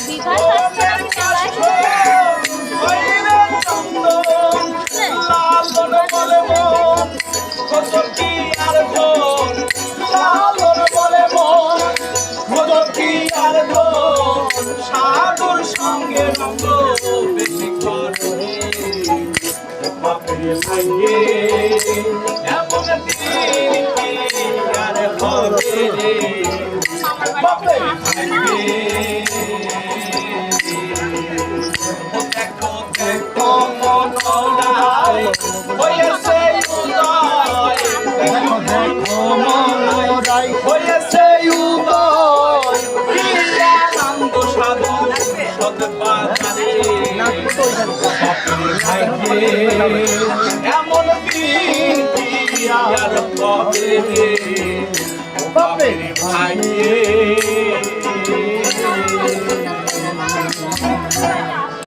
বিকাশ আসছে নাকি সাধুর সঙ্গে রঙ্গ বেশি করে বাপের ভাইয়ে এমন দিন কি আর হবে রে বাপের ভাইয়ে দেখো দেখো মনোরায় হয়েছে উদয় দেখো দেখো মনোরায় হয়েছে উদয় আনন্দ সাধন সদবাজারে এমন দিন কি আর হবে রে বাপের ভাইয়ে